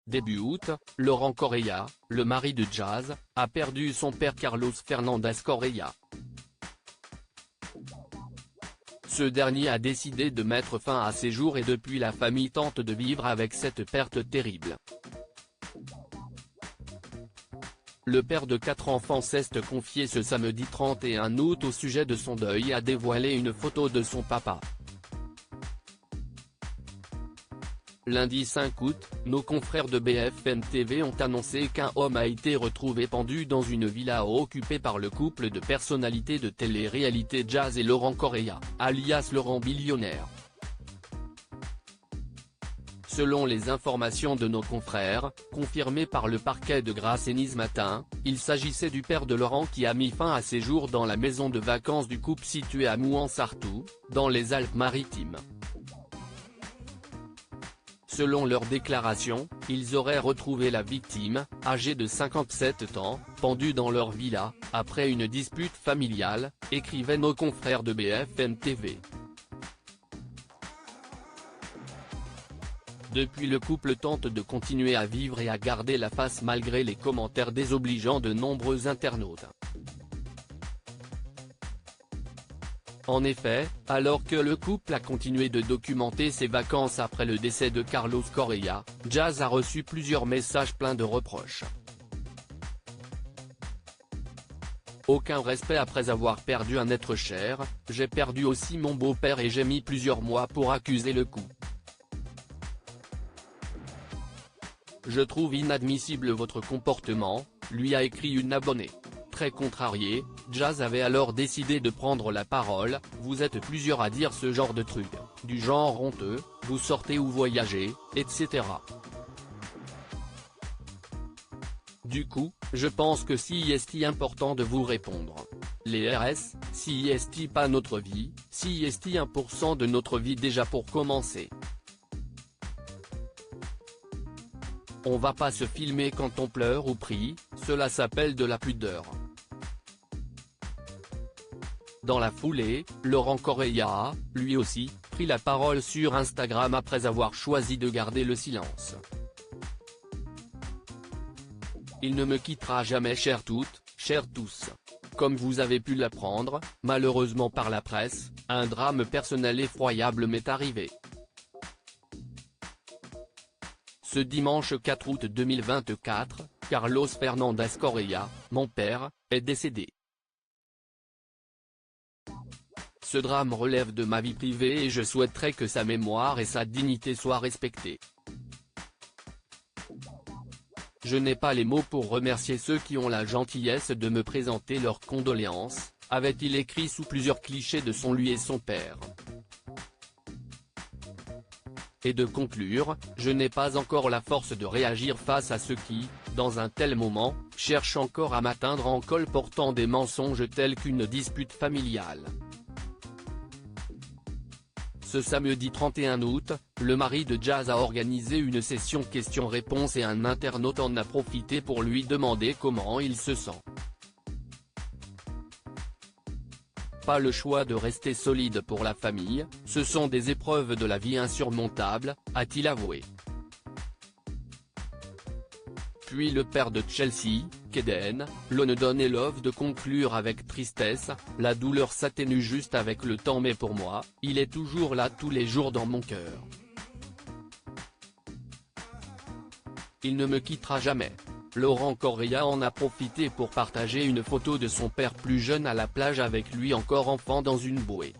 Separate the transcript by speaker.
Speaker 1: Début août, Laurent Correia, le mari de Jazz, a perdu son père Carlos Fernandez Correia. Ce dernier a décidé de mettre fin à ses jours et depuis la famille tente de vivre avec cette perte terrible. Le père de 4 enfants s'est confié ce samedi 31 août au sujet de son deuil et a dévoilé une photo de son papa. Lundi 5 août, nos confrères de BFM TV ont annoncé qu'un homme a été retrouvé pendu dans une villa occupée par le couple de personnalités de télé-réalité Jazz et Laurent Correia, alias Laurent Billionnaire. Selon les informations de nos confrères, confirmées par le parquet de Grassigny ce matin, il s'agissait du père de Laurent qui a mis fin à ses jours dans la maison de vacances du couple située à Mouans-Sartoux, dans les Alpes-Maritimes. Selon leurs déclarations, ils auraient retrouvé la victime, âgée de 57 ans, pendue dans leur villa, après une dispute familiale, écrivaient nos confrères de BFM TV. Depuis, le couple tente de continuer à vivre et à garder la face malgré les commentaires désobligeants de nombreux internautes. En effet, alors que le couple a continué de documenter ses vacances après le décès de Carlos Correia, Jazz a reçu plusieurs messages pleins de reproches. Aucun respect après avoir perdu un être cher, j'ai perdu aussi mon beau-père et j'ai mis plusieurs mois pour accuser le coup. Je trouve inadmissible votre comportement, lui a écrit une abonnée. Très contrarié, Jazz avait alors décidé de prendre la parole. Vous êtes plusieurs à dire ce genre de truc, du genre honteux, vous sortez ou voyagez, etc. Du coup, je pense que si est important de vous répondre. Les RS, si est pas notre vie, si est 1% de notre vie déjà pour commencer. On va pas se filmer quand on pleure ou prie, cela s'appelle de la pudeur. Dans la foulée, Laurent Correia a, lui aussi, pris la parole sur Instagram après avoir choisi de garder le silence. Il ne me quittera jamais, chères toutes, chers tous. Comme vous avez pu l'apprendre, malheureusement par la presse, un drame personnel effroyable m'est arrivé. Ce dimanche 4 août 2024, Carlos Fernandez Correia, mon père, est décédé. Ce drame relève de ma vie privée et je souhaiterais que sa mémoire et sa dignité soient respectées. Je n'ai pas les mots pour remercier ceux qui ont la gentillesse de me présenter leurs condoléances, avait-il écrit sous plusieurs clichés de son lui et son père. Et de conclure, je n'ai pas encore la force de réagir face à ceux qui, dans un tel moment, cherchent encore à m'atteindre en colportant des mensonges tels qu'une dispute familiale. Ce samedi 31 août, le mari de Jazz a organisé une session questions-réponses et un internaute en a profité pour lui demander comment il se sent. Pas le choix de rester solide pour la famille, ce sont des épreuves de la vie insurmontables, a-t-il avoué. Puis le père de Chelsea, Keden, Lone donne Love de conclure avec tristesse, la douleur s'atténue juste avec le temps mais pour moi, il est toujours là tous les jours dans mon cœur. Il ne me quittera jamais. Laurent Correia en a profité pour partager une photo de son père plus jeune à la plage avec lui encore enfant dans une bouée.